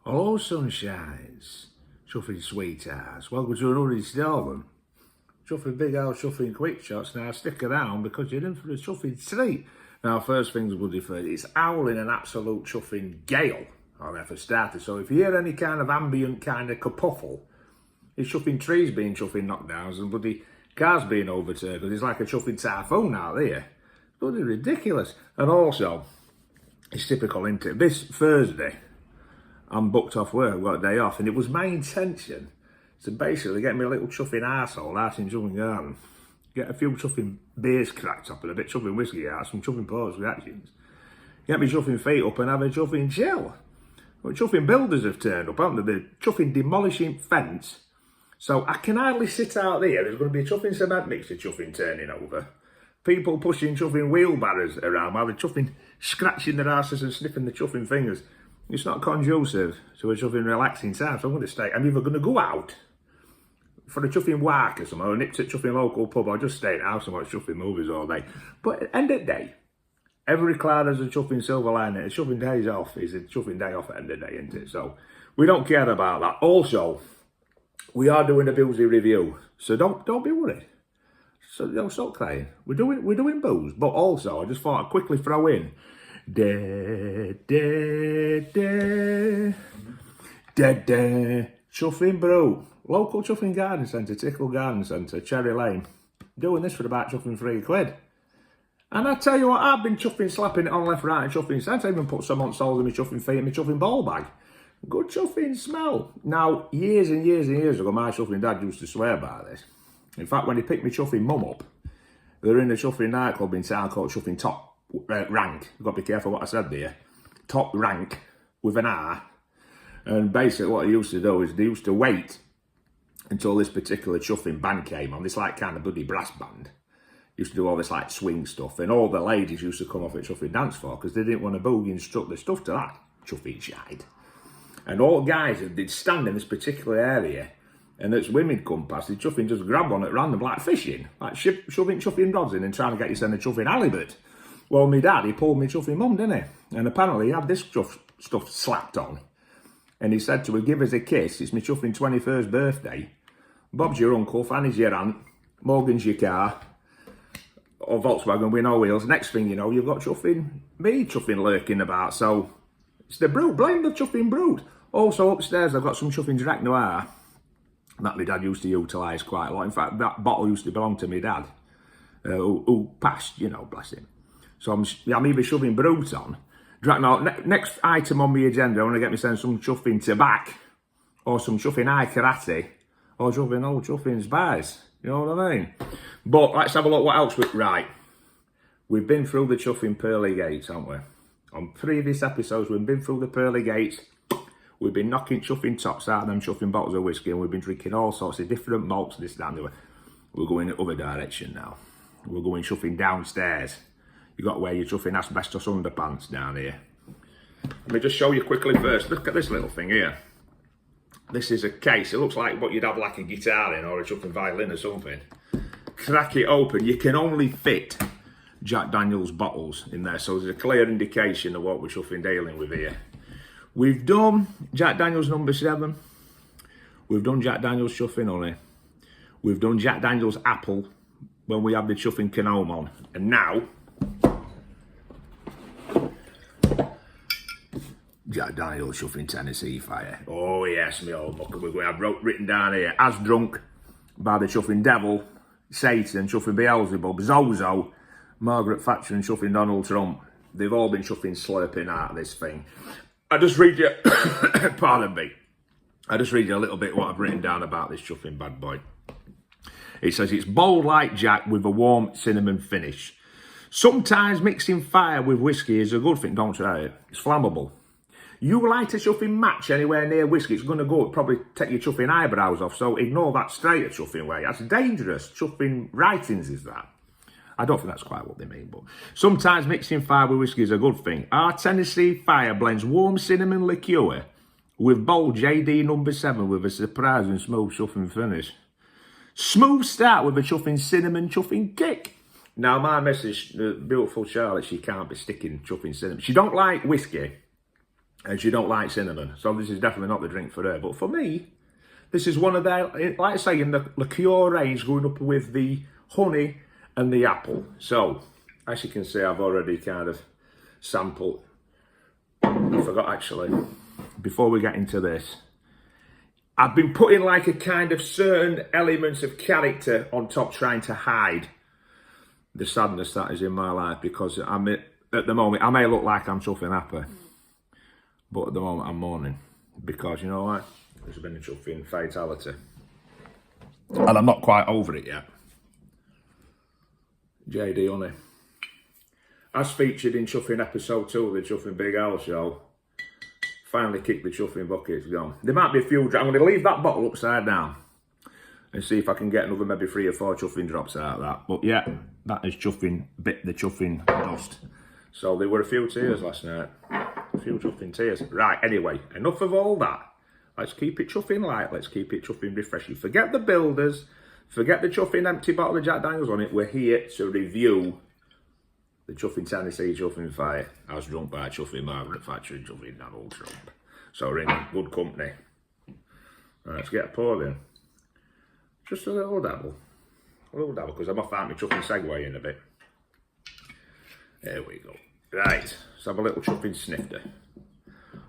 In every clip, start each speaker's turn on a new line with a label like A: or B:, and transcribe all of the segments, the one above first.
A: Hello, sunshines, chuffing sweethearts. Welcome to another installment. Chuffing big old chuffing quick shots. Now stick around because you're in for a chuffing treat. Now, first things bloody first, it's howling an absolute chuffing gale on there for starters. So if you hear any kind of ambient kind of kerfuffle, it's chuffing trees being chuffing knocked down and bloody cars being overturned because it's like a chuffing typhoon out there. Bloody ridiculous. And also, it's typical, isn't it? This Thursday, I'm booked off work, I've got a day off, and it was my intention to basically get me a little chuffing arsehole out in Chuffing Garden, get a few chuffing beers cracked up and a bit chuffing whiskey out, some chuffing post reactions, get me chuffing feet up and have a chuffing chill. But chuffing builders have turned up, haven't they? They're chuffing demolishing fence, so I can hardly sit out there. There's going to be a chuffing cement mixer chuffing turning over. People pushing chuffing wheelbarrows around while they're chuffing scratching their asses and sniffing the chuffing fingers. It's not conducive to a chuffing relaxing time, so I'm going to stay. I'm either going to go out for a chuffing walk or something, or nip to a chuffing local pub, or just stay at house and watch chuffing movies all day. But at the end of the day, every cloud has a chuffing silver lining. A chuffing day's off is a chuffing day off at the end of the day, isn't it? So we don't care about that. Also, we are doing a boozy review, so don't be worried. So don't stop crying. We're doing booze, but also I just thought I'd quickly throw in chuffing brew, local chuffing garden centre, Tickle Garden Centre, Cherry Lane. Doing this for about chuffing £3. And I tell you what, I've been chuffing slapping it on left, right, and chuffing centre. I even put some on soles in my chuffing feet and my chuffing ball bag. Good chuffing smell. Now, years and years and years ago, my chuffing dad used to swear by this. In fact, when he picked me chuffing mum up, they were in a chuffing nightclub in town called Chuffing Top Rank. You've got to be careful what I said there. Top Rank with an R. And basically what they used to do is they used to wait until this particular chuffing band came on, this like kind of bloody brass band. Used to do all this like swing stuff, and all the ladies used to come off at chuffing dance floor because they didn't want to boogie and strut their stuff to that chuffing shite. And all guys, they'd stand in this particular area, and as women come past, they'd chuffing just grab one at random, like fishing, like shoving chuffing rods in and trying to get you send a chuffing halibut. Well, my dad, he pulled me chuffing mum, didn't he? And apparently he had this stuff slapped on. And he said to her, give us a kiss, it's my chuffing 21st birthday. Bob's your uncle, Fanny's your aunt, Morgan's your car, or Volkswagen with no wheels. Next thing you know, you've got me chuffing lurking about. So it's the brood, blame the chuffing brood. Also upstairs, I've got some chuffing Drac Noir that my dad used to utilise quite a lot. In fact, that bottle used to belong to my dad, who passed, you know, bless him. So I'm either shoving brute on. Next item on my agenda, I want to get myself some chuffing tobacco, or some chuffing high karate, or chuffing old chuffing spice. You know what I mean? But let's have a look what else right. We've been through the chuffing pearly gates, haven't we? On previous episodes, we've been through the pearly gates. We've been knocking chuffing tops out of them chuffing bottles of whiskey, and we've been drinking all sorts of different malts, this, that, and the other. We're going the other direction now. We're going chuffing downstairs. You've got to wear your chuffing asbestos underpants down here. Let me just show you quickly first. Look at this little thing here. This is a case. It looks like what you'd have like a guitar in, or a chuffing violin or something. Crack it open. You can only fit Jack Daniels bottles in there, so there's a clear indication of what we're chuffing dealing with here. We've done Jack Daniels number 7. We've done Jack Daniels chuffing honey. We've done Jack Daniels apple when we have the chuffing canome on. And now, Jack Daniels chuffing Tennessee Fire. Oh yes, me old mucker. We're going to have written down here, as drunk by the chuffing devil, Satan, chuffing Beelzebub, Zozo, Margaret Thatcher and chuffing Donald Trump. They've all been chuffing slurping out of this thing. I just read you, pardon me, I just read you a little bit what I've written down about this chuffing bad boy. It says it's bold like Jack with a warm cinnamon finish. Sometimes mixing fire with whiskey is a good thing, don't try it. It's flammable. You light a chuffing match anywhere near whiskey, it's going to go, probably take your chuffing eyebrows off, so ignore that straight at chuffing way. That's dangerous. Chuffing writings is that. I don't think that's quite what they mean, but sometimes mixing fire with whiskey is a good thing. Our Tennessee Fire blends warm cinnamon liqueur with bold JD number 7 with a surprising smooth chuffing finish. Smooth start with a chuffing cinnamon chuffing kick. Now my missus, the beautiful Charlotte, she can't be sticking chuffing cinnamon. She don't like whiskey and she don't like cinnamon. So this is definitely not the drink for her. But for me, this is one of their, like I say, in the liqueur range, going up with the honey and the apple. So, as you can see, I've already kind of sampled. I forgot actually, before we get into this, I've been putting like a kind of certain elements of character on top, trying to hide the sadness that is in my life, because at the moment, I may look like I'm chuffing happy, but at the moment I'm mourning, because you know what? There's been a chuffing fatality. And I'm not quite over it yet. JD Honey. As featured in Chuffing episode 2 of the Chuffing Big Owl show, finally kicked the chuffing bucket, it's gone. There might be a few, I'm going to leave that bottle upside down and see if I can get another maybe 3 or 4 chuffing drops out of that. But yeah, that is chuffing, bit the chuffing dust. So there were a few tears last night. A few chuffing tears. Right, anyway, enough of all that. Let's keep it chuffing light, let's keep it chuffing refreshing. Forget the builders, forget the chuffing empty bottle of Jack Daniels on it. We're here to review the Chuffing Tennessee Chuffing Fire, as drunk by Chuffing Margaret Thatcher and Chuffing Donald Trump. So we're in good company. Right, let's get a pour in. Just a little dabble. A little dabble, because I'm off out my chuffing segue in a bit. There we go. Right, let's have a little chuffing snifter.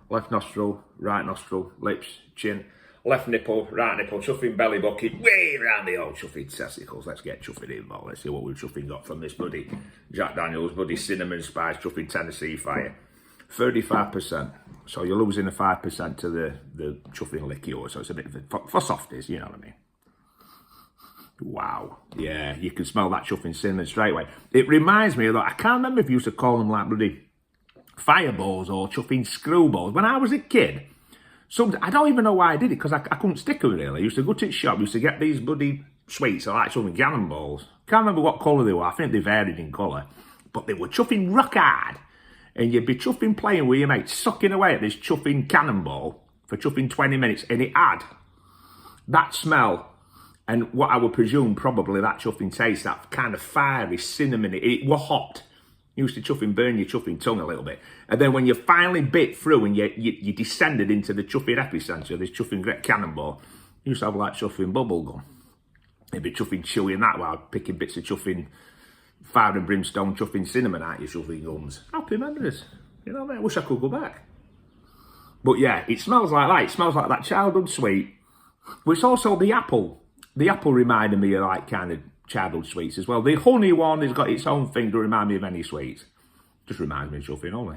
A: Left nostril, right nostril, lips, chin, left nipple, right nipple, chuffing belly bucket, way around the old chuffing testicles. Let's get chuffing involved. Let's see what we've chuffing got from this bloody Jack Daniels, bloody cinnamon spice chuffing Tennessee Fire. 35%. So you're losing the 5% to the chuffing liqueur. So it's a bit for softies, you know what I mean? Wow. Yeah, you can smell that chuffing cinnamon straight away. It reminds me of that. I can't remember if you used to call them like bloody fireballs or chuffing screwballs. When I was a kid, I don't even know why I did it, because I couldn't stick them really. I used to go to the shop, used to get these bloody sweets, I like chuffing cannonballs. Can't remember what colour they were, I think they varied in colour. But they were chuffing rock hard. And you'd be chuffing playing with your mates, sucking away at this chuffing cannonball for chuffing 20 minutes, and it had that smell, and what I would presume probably that chuffing taste, that kind of fiery cinnamon, it was hot. You used to chuffing burn your chuffing tongue a little bit. And then when you finally bit through and you descended into the chuffing epicentre, this chuffing great cannonball, you used to have like chuffing bubble gum. You'd be chuffing chewing that while picking bits of chuffing fire and brimstone, chuffing cinnamon out your chuffing gums. Happy memories. You know what I mean? I wish I could go back. But yeah, it smells like that. It smells like that childhood sweet. But it's also the apple. The apple reminded me of like kind of childhood sweets as well. The honey one has got its own thing to remind me of any sweets. Just reminds me of chuffing only.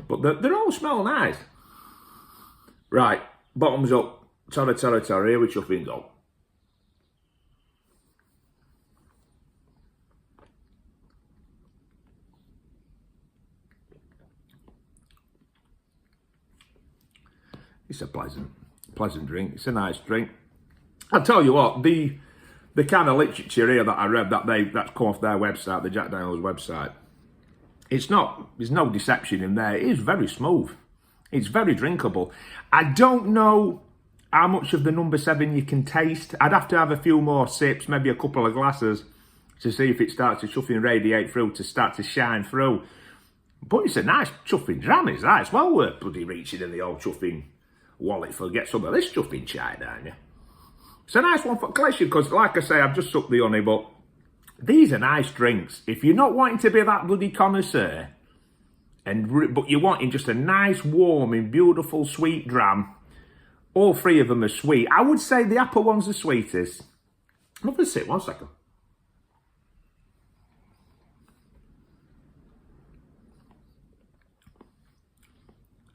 A: But they all smell nice. Right, bottoms up. Torra, torra, torra. Here we chuffing go. It's a pleasant drink. It's a nice drink. I'll tell you what, the kind of literature here that I read that's come off their website, the Jack Daniels website, there's no deception in there. It is very smooth. It's very drinkable. I don't know how much of the number 7 you can taste. I'd have to have a few more sips, maybe a couple of glasses, to see if it starts to chuffing radiate through, to start to shine through. But it's a nice chuffing dram, is that? It's well worth bloody reaching in the old chuffing wallet for get some of this chuffing chai down you. It's a nice one for collection, because like I say, I've just sucked the honey, but these are nice drinks. If you're not wanting to be that bloody connoisseur, but you're wanting just a nice, warm and beautiful sweet dram, all 3 of them are sweet. I would say the apple one's the sweetest. Another sip, 1 second.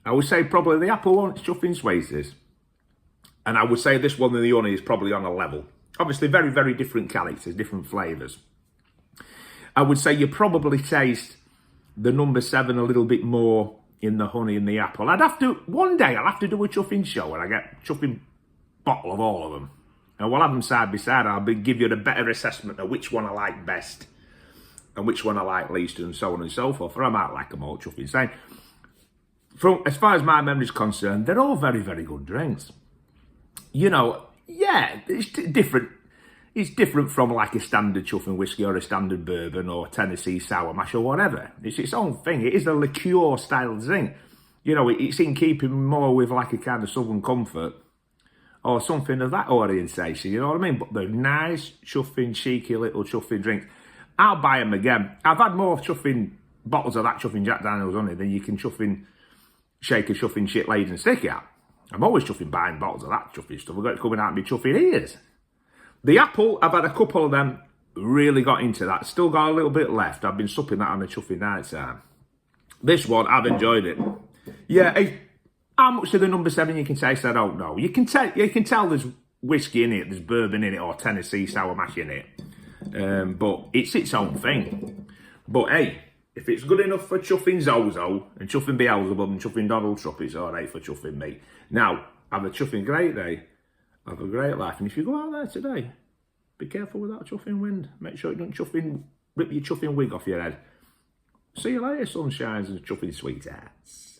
A: I would say probably the apple one is chuffing sweetest. And I would say this one and the honey is probably on a level. Obviously, very, very different characters, different flavours. I would say you probably taste the number 7 a little bit more in the honey and the apple. One day I'll have to do a chuffing show where I get a chuffing bottle of all of them. And we'll have them side by side. I'll give you a better assessment of which one I like best and which one I like least, and so on and so forth. Or I might like them all chuffing same. As far as my memory is concerned, they're all very, very good drinks. You know, yeah, it's different. It's different from like a standard chuffing whiskey or a standard bourbon or Tennessee sour mash or whatever. It's its own thing. It is a liqueur style drink. you know, it's in keeping more with like a kind of Southern Comfort or something of that orientation, you know what I mean? But they're nice, chuffing, cheeky little chuffing drinks. I'll buy them again. I've had more chuffing bottles of that chuffing Jack Daniels on it than you can chuffing, shake a chuffing shit laid and stick out. I'm always chuffing buying bottles of that chuffing stuff. I've got it coming out of my chuffing ears. The apple, I've had a couple of them, really got into that. Still got a little bit left. I've been supping that on the chuffing night time. This one, I've enjoyed it. Yeah, how much of the number 7 you can taste, I don't know. You can tell there's whiskey in it, there's bourbon in it, or Tennessee sour mash in it. But it's its own thing. But hey, if it's good enough for chuffing Zozo and chuffing Beelzebub and chuffing Donald Trump, it's all right for chuffing me. Now, have a chuffing great day. Have a great life. And if you go out there today, be careful with that chuffing wind. Make sure you don't rip your chuffing wig off your head. See you later, sunshines and chuffing sweethearts.